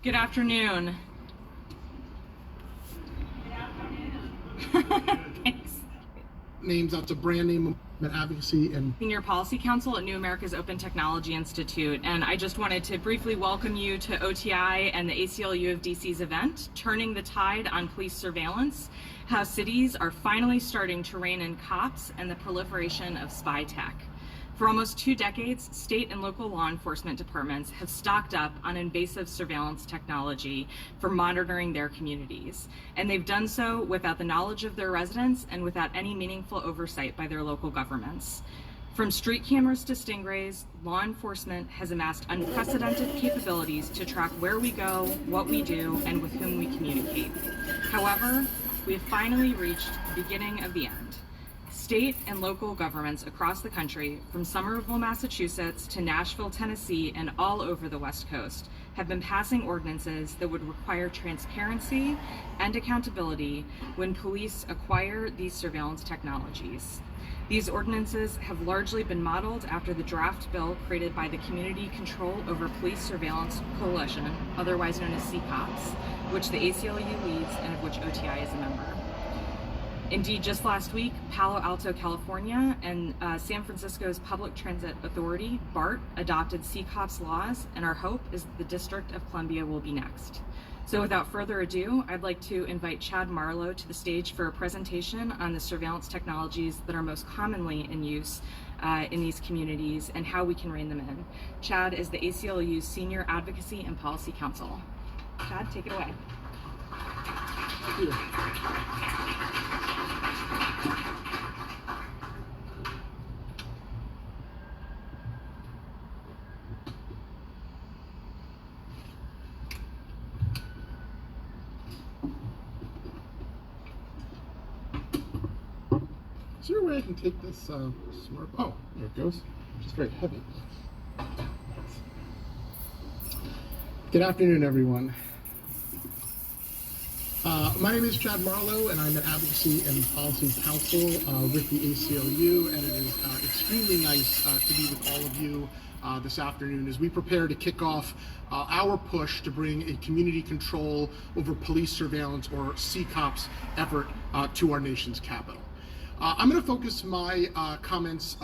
Good afternoon. Thanks. Names, that's a brand name of advocacy and Senior Policy Counsel at New America's Open Technology Institute, and I just wanted to briefly welcome you to OTI and the ACLU of DC's event, Turning the Tide on Police Surveillance, how cities are finally starting to rein in cops and the proliferation of spy tech. For almost 2 decades, state and local law enforcement departments have stocked up on invasive surveillance technology for monitoring their communities, and they've done so without the knowledge of their residents and without any meaningful oversight by their local governments. From street cameras to Stingrays, law enforcement has amassed unprecedented capabilities to track where we go, what we do, and with whom we communicate. However, we have finally reached the beginning of the end. State and local governments across the country, from Somerville, Massachusetts to Nashville, Tennessee, and all over the West Coast, have been passing ordinances that would require transparency and accountability when police acquire these surveillance technologies. These ordinances have largely been modeled after the draft bill created by the Community Control Over Police Surveillance Coalition, otherwise known as CCOPS, which the ACLU leads and of which OTI is a member. Indeed, just last week, Palo Alto, California, and San Francisco's Public Transit Authority, BART, adopted CCOPS laws, and our hope is that the District of Columbia will be next. So without further ado, I'd like to invite Chad Marlowe to the stage for a presentation on the surveillance technologies that are most commonly in use in these communities and how we can rein them in. Chad is the ACLU's Senior Advocacy and Policy Counsel. Chad, take it away. Thank you. Is there a way I can take this smart? Oh, there it goes. It's just very heavy. Good afternoon, everyone. My name is Chad Marlowe, and I'm an Advocacy and Policy Counsel with the ACLU, and it is extremely nice to be with all of you this afternoon as we prepare to kick off our push to bring a community control over police surveillance, or CCOPS, effort to our nation's capital. I'm going to focus my comments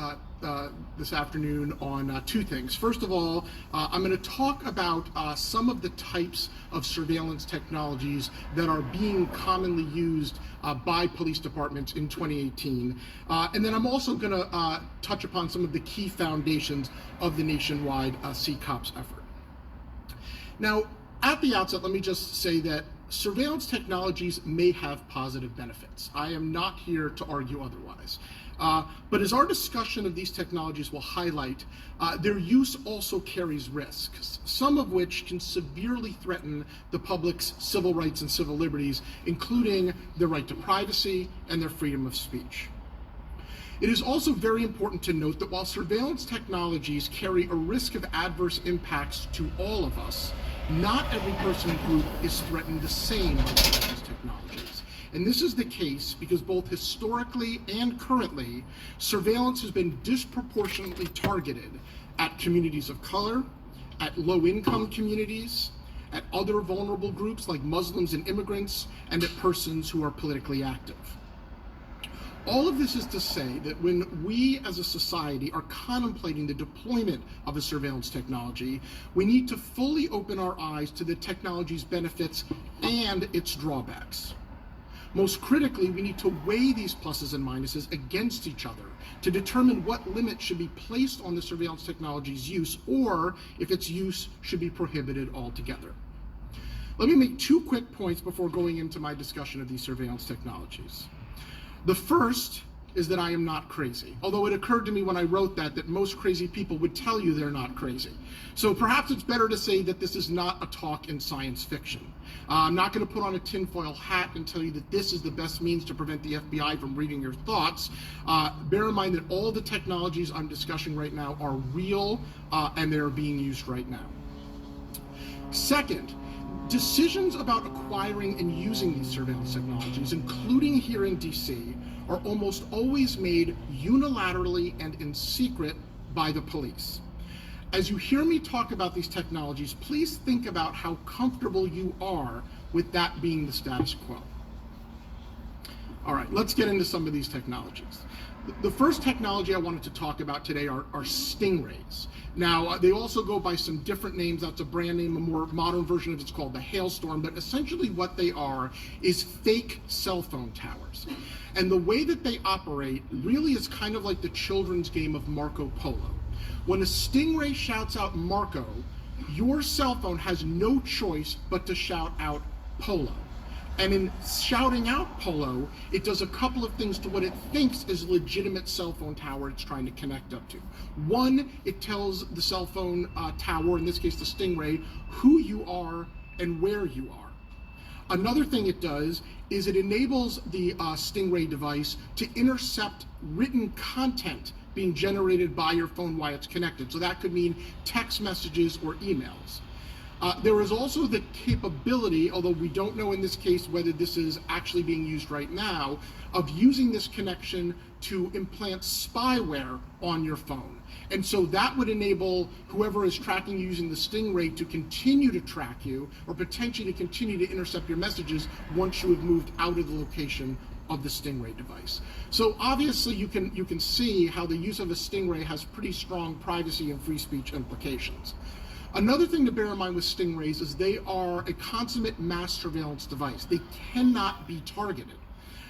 this afternoon on 2 things. First of all, I'm going to talk about some of the types of surveillance technologies that are being commonly used by police departments in 2018. And then I'm also going to touch upon some of the key foundations of the nationwide CCOPS effort. Now, at the outset, let me just say that surveillance technologies may have positive benefits. I am not here to argue otherwise. But as our discussion of these technologies will highlight, their use also carries risks, some of which can severely threaten the public's civil rights and civil liberties, including their right to privacy and their freedom of speech. It is also very important to note that while surveillance technologies carry a risk of adverse impacts to all of us, not every person and group is threatened the same by surveillance technologies. And this is the case because both historically and currently, surveillance has been disproportionately targeted at communities of color, at low-income communities, at other vulnerable groups like Muslims and immigrants, and at persons who are politically active. All of this is to say that when we as a society are contemplating the deployment of a surveillance technology, we need to fully open our eyes to the technology's benefits and its drawbacks. Most critically, we need to weigh these pluses and minuses against each other to determine what limits should be placed on the surveillance technology's use, or if its use should be prohibited altogether. Let me make 2 quick points before going into my discussion of these surveillance technologies. The first is that I am not crazy, although it occurred to me when I wrote that most crazy people would tell you they're not crazy. So perhaps it's better to say that this is not a talk in science fiction. I'm not going to put on a tinfoil hat and tell you that this is the best means to prevent the FBI from reading your thoughts. Bear in mind that all the technologies I'm discussing right now are real and they are being used right now. Second, decisions about acquiring and using these surveillance technologies, including here in DC, are almost always made unilaterally and in secret by the police. As you hear me talk about these technologies, please think about how comfortable you are with that being the status quo. All right, let's get into some of these technologies. The first technology I wanted to talk about today are Stingrays. Now, they also go by some different names. That's a brand name. A more modern version of it's called the Hailstorm, but essentially what they are is fake cell phone towers. And the way that they operate really is kind of like the children's game of Marco Polo. When a Stingray shouts out Marco, your cell phone has no choice but to shout out Polo. And in shouting out Polo, it does a couple of things to what it thinks is a legitimate cell phone tower it's trying to connect up to. One, it tells the cell phone tower, in this case the Stingray, who you are and where you are. Another thing it does is it enables the Stingray device to intercept written content being generated by your phone while it's connected. So that could mean text messages or emails. There is also the capability, although we don't know in this case whether this is actually being used right now, of using this connection to implant spyware on your phone. And so that would enable whoever is tracking you using the Stingray to continue to track you, or potentially to continue to intercept your messages once you have moved out of the location of the Stingray device. So obviously you can see how the use of a Stingray has pretty strong privacy and free speech implications. Another thing to bear in mind with Stingrays is they are a consummate mass surveillance device. They cannot be targeted.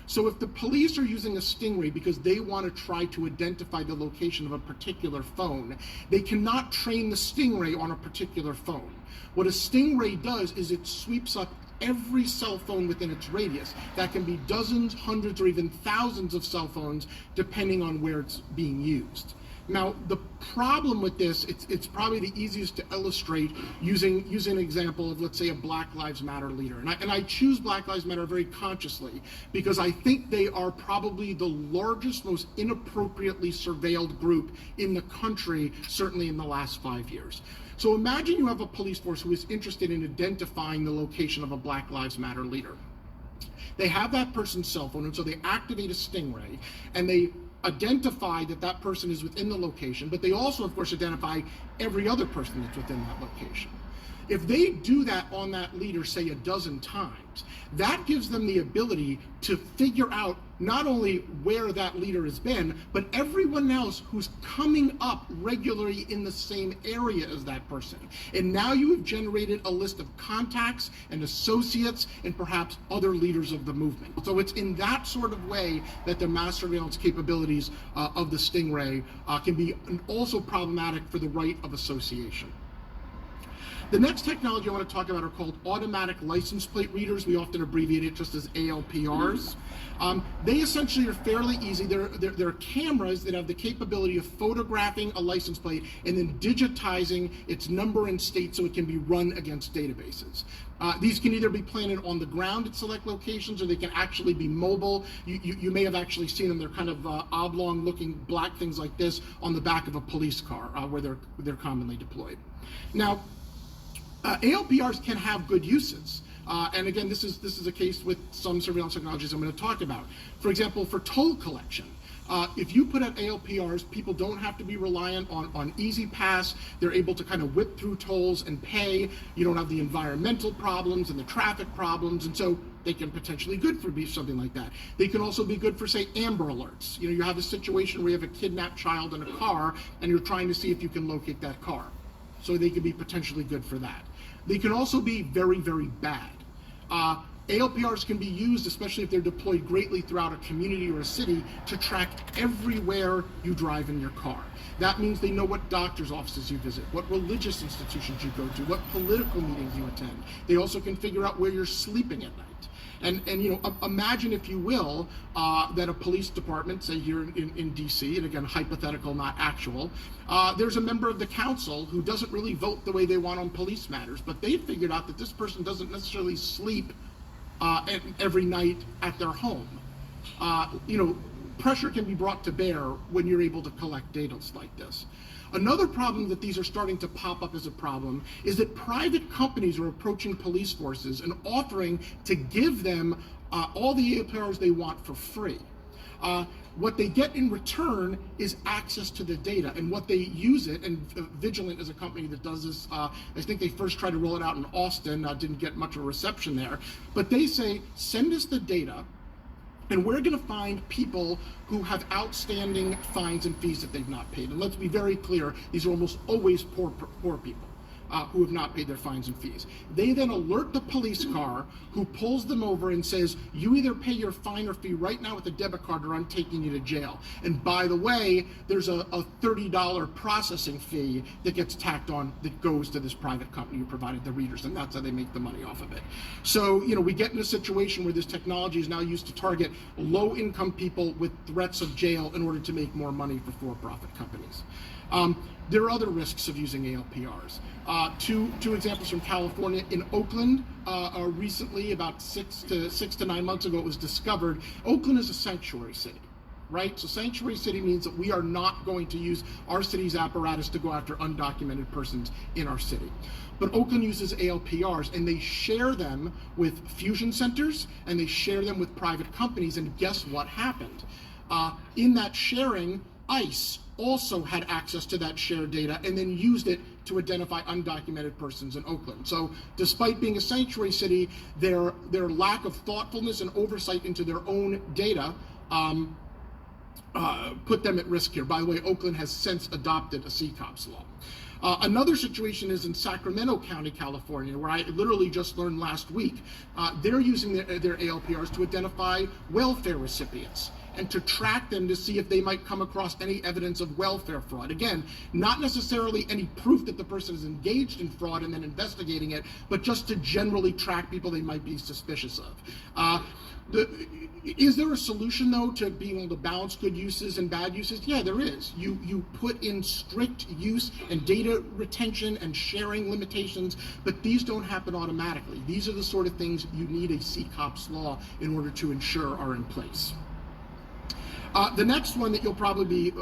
So if the police are using a Stingray because they want to try to identify the location of a particular phone, they cannot train the Stingray on a particular phone. What a Stingray does is it sweeps up every cell phone within its radius. That can be dozens, hundreds, or even thousands of cell phones, depending on where it's being used. Now, the problem with this, it's probably the easiest to illustrate using an example of, let's say, a Black Lives Matter leader. And I choose Black Lives Matter very consciously because I think they are probably the largest, most inappropriately surveilled group in the country, certainly in the last 5 years. So imagine you have a police force who is interested in identifying the location of a Black Lives Matter leader. They have that person's cell phone, and so they activate a Stingray, and they identify that that person is within the location, but they also, of course, identify every other person that's within that location. If they do that on that leader, say, a dozen times, that gives them the ability to figure out not only where that leader has been, but everyone else who's coming up regularly in the same area as that person. And now you have generated a list of contacts and associates and perhaps other leaders of the movement. So it's in that sort of way that the mass surveillance capabilities of the Stingray can be also problematic for the right of association. The next technology I want to talk about are called automatic license plate readers. We often abbreviate it just as ALPRs. They essentially are fairly easy. They're cameras that have the capability of photographing a license plate and then digitizing its number and state so it can be run against databases. These can either be planted on the ground at select locations, or they can actually be mobile. You may have actually seen them. They're kind of oblong looking black things like this on the back of a police car where they're commonly deployed. Now, ALPRs can have good uses. And again, this is a case with some surveillance technologies I'm going to talk about. For example, for toll collection, if you put out ALPRs, people don't have to be reliant on Easy Pass. They're able to kind of whip through tolls and pay. You don't have the environmental problems and the traffic problems, and so they can potentially be something like that. They can also be good for, say, Amber Alerts. You know, you have a situation where you have a kidnapped child in a car, and you're trying to see if you can locate that car. So they can be potentially good for that. They can also be very, very bad. ALPRs can be used, especially if they're deployed greatly throughout a community or a city, to track everywhere you drive in your car. That means they know what doctor's offices you visit, what religious institutions you go to, what political meetings you attend. They also can figure out where you're sleeping at night. And you know, imagine, if you will, that a police department, say here in DC, and again, hypothetical, not actual, there's a member of the council who doesn't really vote the way they want on police matters, but they figured out that this person doesn't necessarily sleep every night at their home. You know, pressure can be brought to bear when you're able to collect data like this. Another problem that these are starting to pop up as a problem is that private companies are approaching police forces and offering to give them all the ALPRs they want for free. What they get in return is access to the data, and what they use it, and Vigilant is a company that does this. I think they first tried to roll it out in Austin, didn't get much of a reception there, but they say, send us the data, and we're going to find people who have outstanding fines and fees that they've not paid. And let's be very clear, these are almost always poor people who have not paid their fines and fees. They then alert the police car, who pulls them over and says, you either pay your fine or fee right now with a debit card or I'm taking you to jail. And by the way, there's a $30 processing fee that gets tacked on that goes to this private company who provided the readers, and that's how they make the money off of it. So, we get in a situation where this technology is now used to target low-income people with threats of jail in order to make more money for for-profit companies. There are other risks of using ALPRs. Two examples from California. In Oakland, recently, about 6 to 9 months ago, it was discovered. Oakland is a sanctuary city, right? So sanctuary city means that we are not going to use our city's apparatus to go after undocumented persons in our city. But Oakland uses ALPRs, and they share them with fusion centers, and they share them with private companies, and guess what happened? In that sharing, ICE also had access to that shared data and then used it to identify undocumented persons in Oakland. So despite being a sanctuary city, their lack of thoughtfulness and oversight into their own data put them at risk here. By the way, Oakland has since adopted a CCOPS law. Another situation is in Sacramento County, California, where I literally just learned last week. They're using their ALPRs to identify welfare recipients and to track them to see if they might come across any evidence of welfare fraud. Again, not necessarily any proof that the person is engaged in fraud and then investigating it, but just to generally track people they might be suspicious of. Is there a solution, though, to being able to balance good uses and bad uses? Yeah, there is. You put in strict use and data retention and sharing limitations, but these don't happen automatically. These are the sort of things you need a CCOPS law in order to ensure are in place. The next one that you'll probably be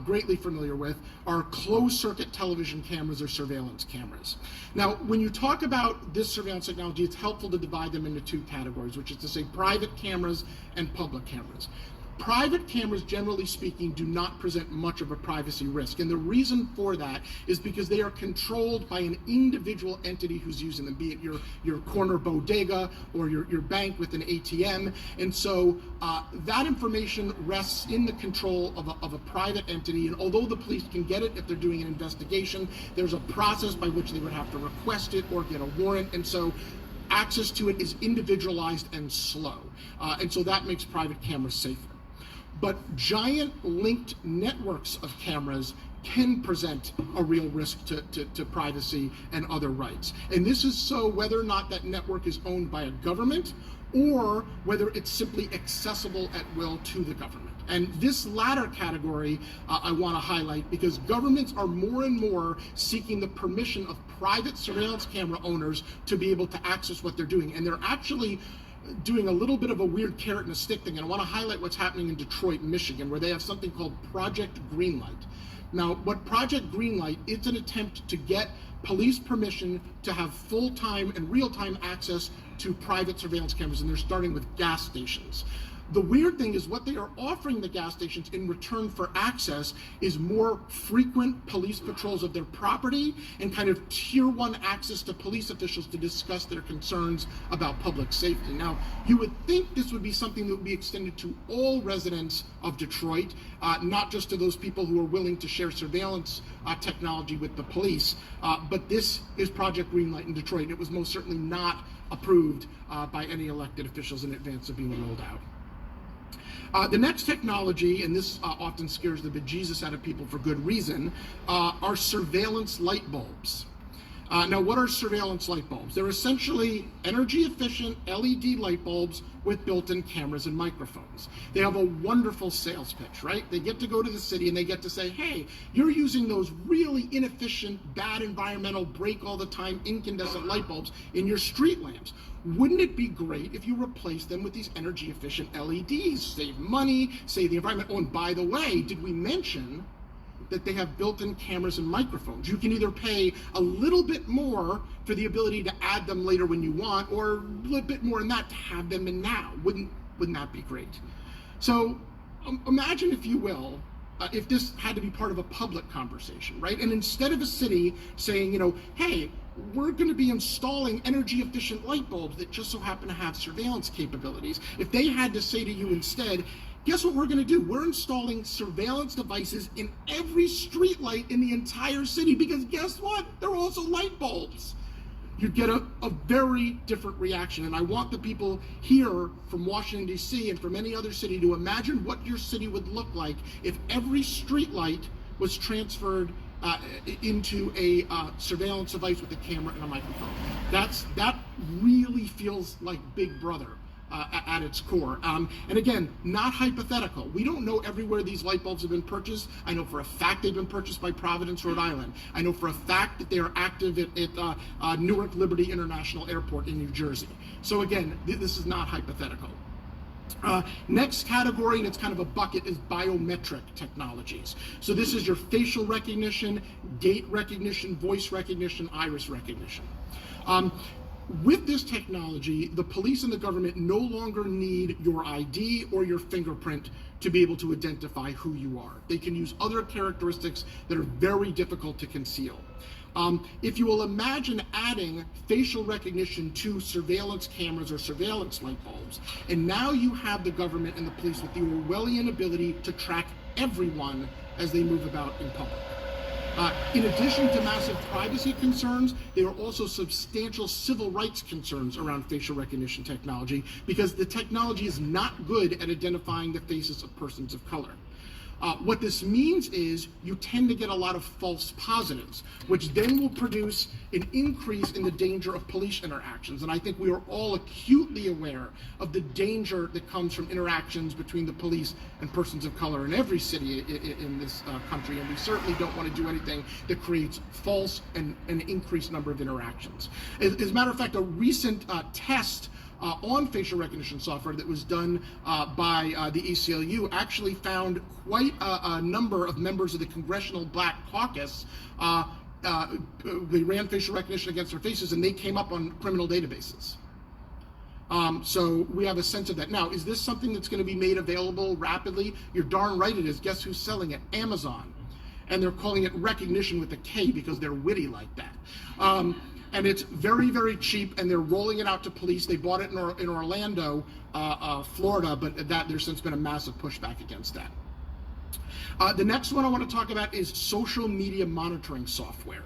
greatly familiar with are closed-circuit television cameras or surveillance cameras. Now, when you talk about this surveillance technology, it's helpful to divide them into two categories, which is to say private cameras and public cameras. Private cameras, generally speaking, do not present much of a privacy risk. And the reason for that is because they are controlled by an individual entity who's using them, be it your corner bodega or your bank with an ATM. And so that information rests in the control of a private entity. And although the police can get it if they're doing an investigation, there's a process by which they would have to request it or get a warrant. And so access to it is individualized and slow. And so that makes private cameras safer. But giant linked networks of cameras can present a real risk to privacy and other rights. And this is so whether or not that network is owned by a government or whether it's simply accessible at will to the government. And this latter category I want to highlight because governments are more and more seeking the permission of private surveillance camera owners to be able to access what they're doing. And they're actually doing a little bit of a weird carrot and a stick thing. And I want to highlight what's happening in Detroit, Michigan, where they have something called Project Greenlight. Now, what Project Greenlight is an attempt to get police permission to have full-time and real-time access to private surveillance cameras, and they're starting with gas stations. The weird thing is what they are offering the gas stations in return for access is more frequent police patrols of their property and kind of tier 1 access to police officials to discuss their concerns about public safety. Now, you would think this would be something that would be extended to all residents of Detroit, not just to those people who are willing to share surveillance technology with the police, but this is Project Greenlight in Detroit. It was most certainly not approved by any elected officials in advance of being rolled out. The next technology, and this often scares the bejesus out of people for good reason, are surveillance light bulbs. Now, what are surveillance light bulbs? They're essentially energy-efficient LED light bulbs with built-in cameras and microphones. They have a wonderful sales pitch, right? They get to go to the city and they get to say, hey, you're using those really inefficient, bad environmental, break all the time, incandescent light bulbs in your street lamps. Wouldn't it be great if you replace them with these energy-efficient LEDs? Save money, save the environment. Oh, and by the way, did we mention that they have built-in cameras and microphones? You can either pay a little bit more for the ability to add them later when you want, or a little bit more than that to have them in now. Wouldn't that be great? So imagine, if you will, if this had to be part of a public conversation, right? And instead of a city saying, hey, we're going to be installing energy efficient light bulbs that just so happen to have surveillance capabilities, if they had to say to you instead, guess what we're going to do? We're installing surveillance devices in every street light in the entire city, because guess what? They're also light bulbs. You'd get a very different reaction. And I want the people here from Washington, D.C. and from any other city to imagine what your city would look like if every street light was transferred into a surveillance device with a camera and a microphone. That really feels like Big Brother at its core. And again, not hypothetical. We don't know everywhere these light bulbs have been purchased. I know for a fact they've been purchased by Providence, Rhode Island. I know for a fact that they are active at Newark Liberty International Airport in New Jersey. So again, this is not hypothetical. Next category, and it's kind of a bucket, is biometric technologies. So this is your facial recognition, gait recognition, voice recognition, iris recognition. With this technology, the police and the government no longer need your ID or your fingerprint to be able to identify who you are. They can use other characteristics that are very difficult to conceal. If you will imagine adding facial recognition to surveillance cameras or surveillance light bulbs, and now you have the government and the police with the Orwellian ability to track everyone as they move about in public. In addition to massive privacy concerns, there are also substantial civil rights concerns around facial recognition technology, because the technology is not good at identifying the faces of persons of color. What this means is you tend to get a lot of false positives, which then will produce an increase in the danger of police interactions. And I think we are all acutely aware of the danger that comes from interactions between the police and persons of color in every city in this country. And we certainly don't want to do anything that creates false and an increased number of interactions. As a matter of fact, a recent test on facial recognition software that was done by the ACLU actually found quite a number of members of the Congressional Black Caucus. They ran facial recognition against their faces, and they came up on criminal databases. So we have a sense of that. Now, is this something that's going to be made available rapidly? You're darn right it is. Guess who's selling it? Amazon. And they're calling it recognition with a K because they're witty like that. And it's very, very cheap, and they're rolling it out to police. They bought it in Orlando, Florida, but there's since been a massive pushback against that. The next one I want to talk about is social media monitoring software.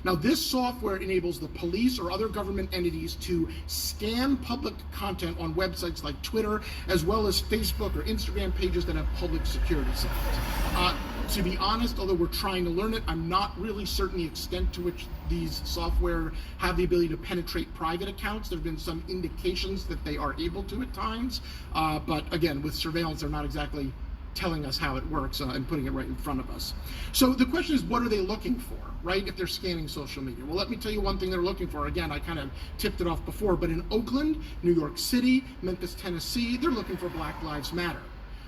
Now, this software enables the police or other government entities to scan public content on websites like Twitter, as well as Facebook or Instagram pages that have public security settings. To be honest, although we're trying to learn it, I'm not really certain the extent to which these software have the ability to penetrate private accounts. There have been some indications that they are able to at times, but again, with surveillance, they're not exactly telling us how it works and putting it right in front of us. So the question is, what are they looking for, right, if they're scanning social media? Well, let me tell you one thing they're looking for. Again, I kind of tipped it off before, but in Oakland, New York City, Memphis, Tennessee, they're looking for Black Lives Matter.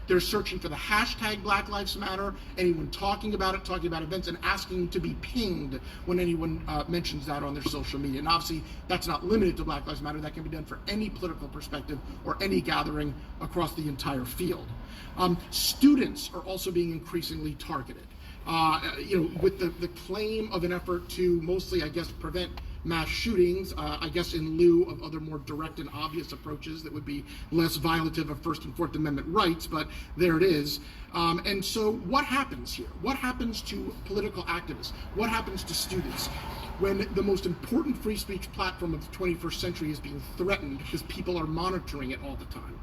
They're searching for the hashtag Black Lives Matter, anyone talking about it, talking about events, and asking to be pinged when anyone mentions that on their social media. And obviously, that's not limited to Black Lives Matter. That can be done for any political perspective or any gathering across the entire field. Students are also being increasingly targeted. With the claim of an effort to mostly, I guess, prevent mass shootings, I guess in lieu of other more direct and obvious approaches that would be less violative of First and Fourth Amendment rights, but there it is. And so what happens here? What happens to political activists? What happens to students when the most important free speech platform of the 21st century is being threatened because people are monitoring it all the time?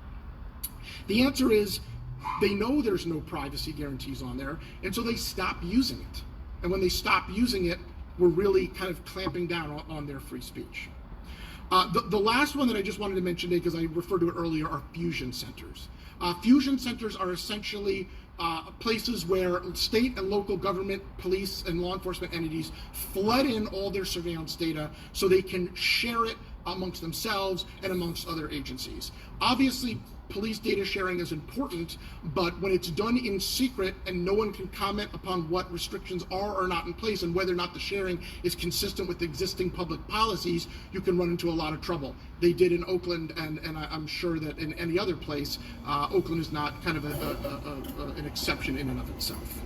The answer is they know there's no privacy guarantees on there, and so they stop using it. And when they stop using it, we're really kind of clamping down on their free speech. The last one that I just wanted to mention today, because I referred to it earlier, are fusion centers. Fusion centers are essentially places where state and local government, police, and law enforcement entities flood in all their surveillance data so they can share it amongst themselves and amongst other agencies. Obviously, police data sharing is important, but when it's done in secret and no one can comment upon what restrictions are or not in place and whether or not the sharing is consistent with existing public policies, you can run into a lot of trouble. They did in Oakland, and I'm sure that in any other place, Oakland is not kind of an exception in and of itself.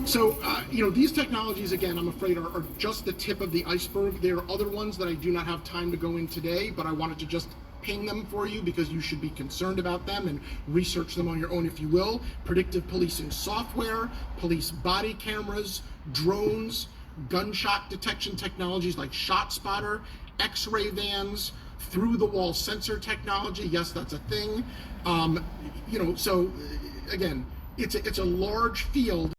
So, these technologies, again, I'm afraid are just the tip of the iceberg. There are other ones that I do not have time to go in today, but I wanted to just ping them for you because you should be concerned about them and research them on your own if you will. Predictive policing software, police body cameras, drones, gunshot detection technologies like ShotSpotter, X-ray vans, through-the-wall sensor technology. Yes, that's a thing. So again, it's a large field.